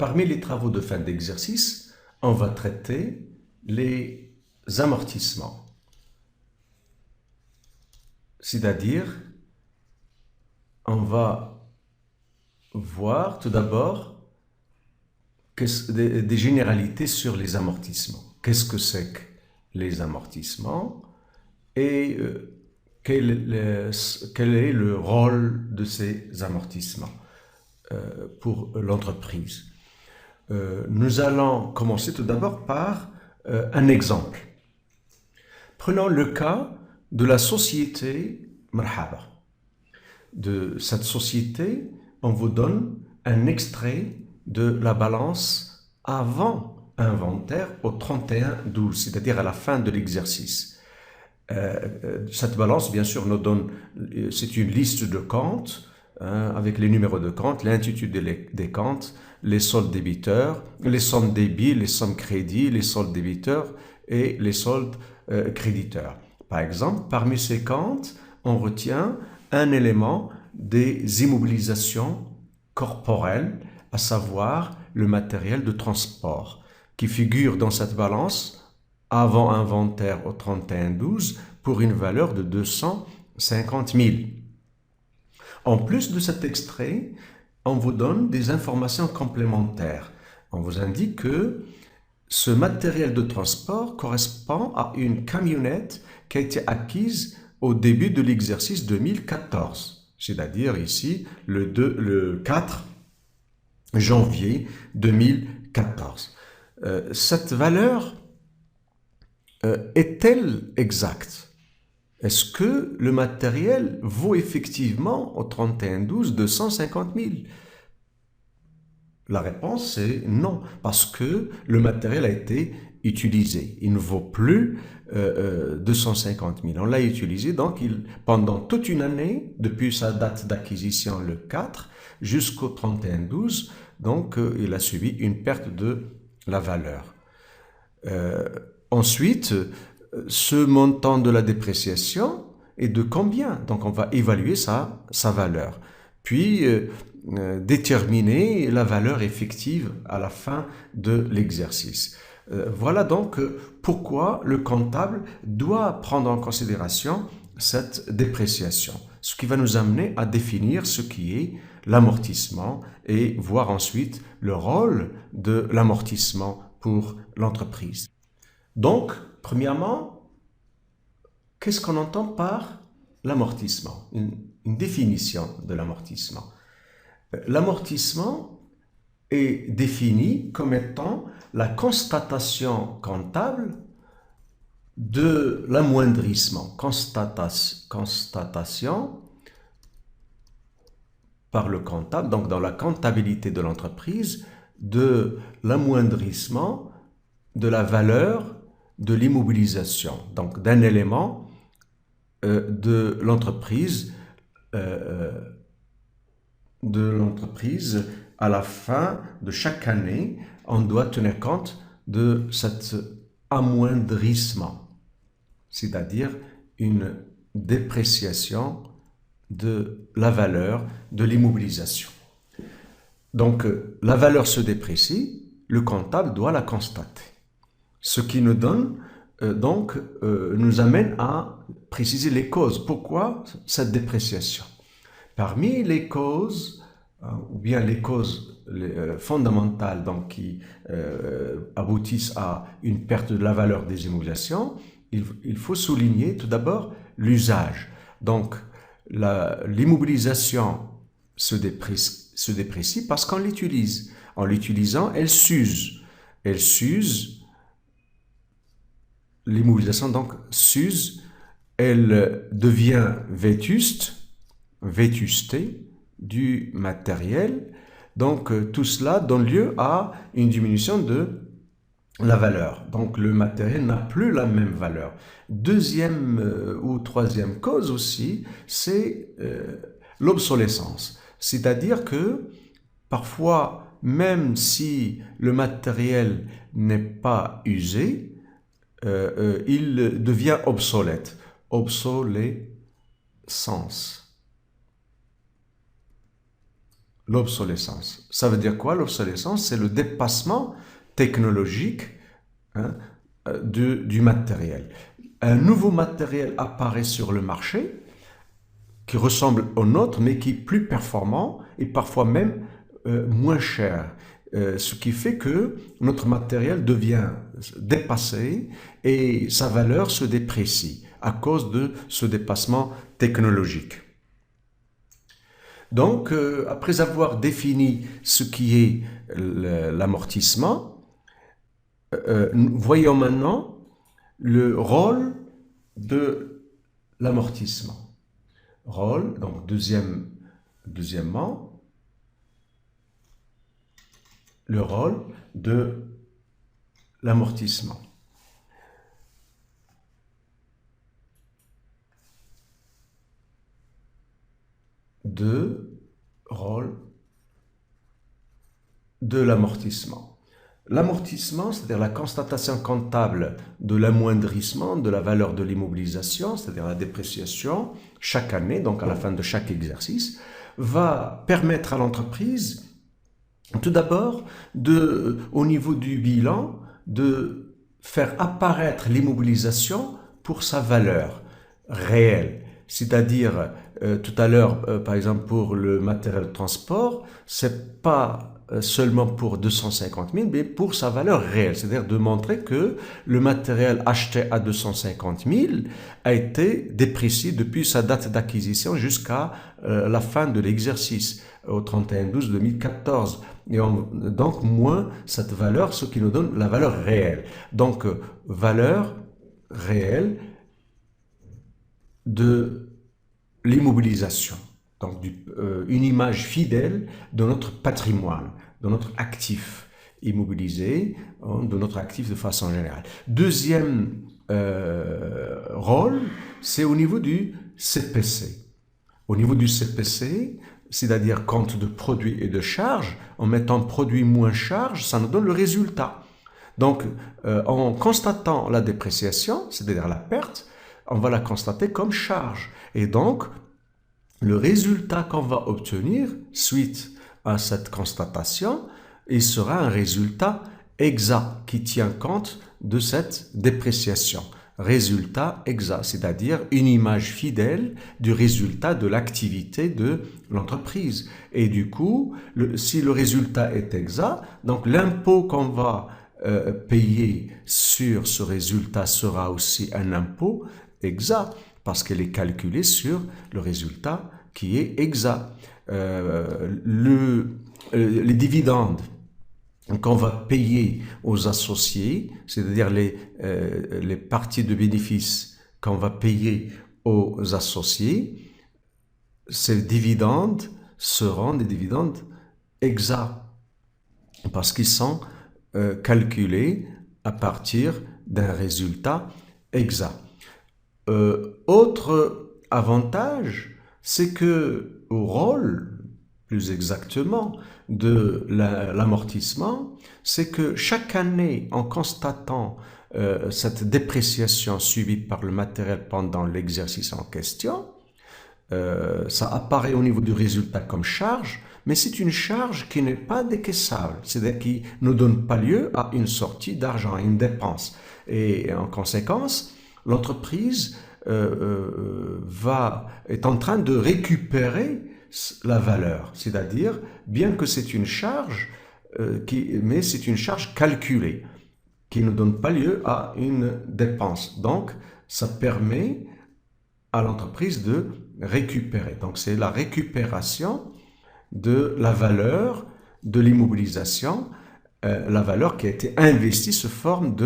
Parmi les travaux de fin d'exercice, on va traiter les amortissements. C'est-à-dire, on va voir tout d'abord des généralités sur les amortissements. Qu'est-ce que c'est que les amortissements et quel est le rôle de ces amortissements pour l'entreprise. Nous allons commencer tout d'abord par un exemple. Prenons le cas de la société Marhaba. De cette société, on vous donne un extrait de la balance avant inventaire au 31-12, c'est-à-dire à la fin de l'exercice. Cette balance, bien sûr, nous donne, c'est une liste de comptes avec les numéros de compte, l'intitulé des comptes, les soldes débiteurs, les sommes débits, les sommes crédits, les soldes débiteurs et les soldes créditeurs. Par exemple, parmi ces comptes, on retient un élément des immobilisations corporelles, à savoir le matériel de transport, qui figure dans cette balance avant inventaire au 31-12 pour une valeur de 250 000. En plus de cet extrait, on vous donne des informations complémentaires. On vous indique que ce matériel de transport correspond à une camionnette qui a été acquise au début de l'exercice 2014, c'est-à-dire ici le 4 janvier 2014. Cette valeur est-elle exacte? Est-ce que le matériel vaut effectivement au 31-12 250 000? La réponse est non, parce que le matériel a été utilisé. Il ne vaut plus 250 000. On l'a utilisé donc pendant toute une année, depuis sa date d'acquisition le 4 jusqu'au 31-12, donc il a subi une perte de la valeur. Ensuite, ce montant de la dépréciation est de combien? Donc on va évaluer sa valeur. Puis déterminer la valeur effective à la fin de l'exercice. Voilà donc pourquoi le comptable doit prendre en considération cette dépréciation, ce qui va nous amener à définir ce qui est l'amortissement et voir ensuite le rôle de l'amortissement pour l'entreprise. Donc, premièrement, qu'est-ce qu'on entend par l'amortissement? Une définition de l'amortissement. L'amortissement est défini comme étant la constatation comptable de l'amoindrissement. Constatation par le comptable, donc dans la comptabilité de l'entreprise, de l'amoindrissement de la valeur de l'immobilisation, donc d'un élément de l'entreprise à la fin de chaque année, on doit tenir compte de cet amoindrissement, c'est-à-dire une dépréciation de la valeur de l'immobilisation. Donc, la valeur se déprécie, le comptable doit la constater. Ce qui nous donne, nous amène à préciser les causes. Pourquoi cette dépréciation? Parmi les causes, ou bien les causes fondamentales donc, qui aboutissent à une perte de la valeur des immobilisations, il faut souligner tout d'abord l'usage. Donc, l'immobilisation se déprécie parce qu'on l'utilise. En l'utilisant, elle s'use. Elle s'use. L'immobilisation donc s'use, elle devient vétusté du matériel. Donc tout cela donne lieu à une diminution de la valeur. Donc le matériel n'a plus la même valeur. Deuxième ou troisième cause aussi, c'est l'obsolescence. C'est-à-dire que parfois, même si le matériel n'est pas usé, il devient obsolète. Obsolescence. L'obsolescence. Ça veut dire quoi l'obsolescence? C'est le dépassement technologique, hein, du matériel. Un nouveau matériel apparaît sur le marché qui ressemble au nôtre, mais qui est plus performant et parfois même moins cher. Ce qui fait que notre matériel devient dépassé et sa valeur se déprécie à cause de ce dépassement technologique. Donc, après avoir défini ce qui est l'amortissement, voyons maintenant le rôle de l'amortissement. Rôle, donc deuxièmement, le rôle de l'amortissement. Rôle de l'amortissement. L'amortissement, c'est-à-dire la constatation comptable de l'amoindrissement de la valeur de l'immobilisation, c'est-à-dire la dépréciation, chaque année, donc à la fin de chaque exercice, va permettre à l'entreprise, tout d'abord, au niveau du bilan, de faire apparaître l'immobilisation pour sa valeur réelle. C'est-à-dire, tout à l'heure, par exemple, pour le matériel de transport, c'est pas seulement pour 250 000, mais pour sa valeur réelle. C'est-à-dire de montrer que le matériel acheté à 250 000 a été déprécié depuis sa date d'acquisition jusqu'à la fin de l'exercice, au 31/12/2014. Et donc, moins cette valeur, ce qui nous donne la valeur réelle. Donc, valeur réelle de l'immobilisation. Donc, une image fidèle de notre patrimoine, de notre actif immobilisé, de notre actif de façon générale. Deuxième rôle, c'est au niveau du CPC. Au niveau du CPC, c'est-à-dire compte de produits et de charges, en mettant produit moins charge, ça nous donne le résultat. Donc, en constatant la dépréciation, c'est-à-dire la perte, on va la constater comme charge. Et donc, le résultat qu'on va obtenir suite à cette constatation, il sera un résultat exact qui tient compte de cette dépréciation. Résultat exact, c'est-à-dire une image fidèle du résultat de l'activité de l'entreprise. Et du coup, si le résultat est exact, donc l'impôt qu'on va payer sur ce résultat sera aussi un impôt exact, parce qu'elle est calculée sur le résultat qui est exact. Les dividendes qu'on va payer aux associés, c'est-à-dire les parties de bénéfices qu'on va payer aux associés, ces dividendes seront des dividendes exacts, parce qu'ils sont calculés à partir d'un résultat exact. Autre avantage, c'est que au rôle, plus exactement, de l'amortissement, c'est que chaque année, en constatant cette dépréciation subie par le matériel pendant l'exercice en question, ça apparaît au niveau du résultat comme charge, mais c'est une charge qui n'est pas décaissable, c'est-à-dire qui ne donne pas lieu à une sortie d'argent, à une dépense. Et en conséquence, l'entreprise est en train de récupérer la valeur, c'est-à-dire, bien que c'est une charge, mais c'est une charge calculée, qui ne donne pas lieu à une dépense. Donc, ça permet à l'entreprise de récupérer. Donc, c'est la récupération de la valeur de l'immobilisation, la valeur qui a été investie sous forme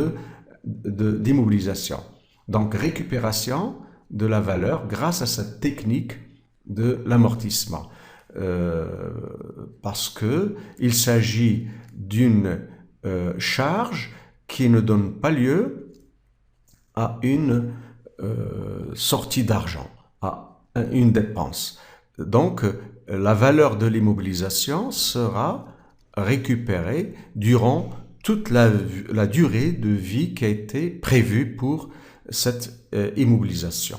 d'immobilisation. Donc, récupération de la valeur grâce à cette technique de l'amortissement. Parce qu'il s'agit d'une charge qui ne donne pas lieu à une sortie d'argent, à une dépense. Donc, la valeur de l'immobilisation sera récupérée durant toute la durée de vie qui a été prévue pour cette immobilisation.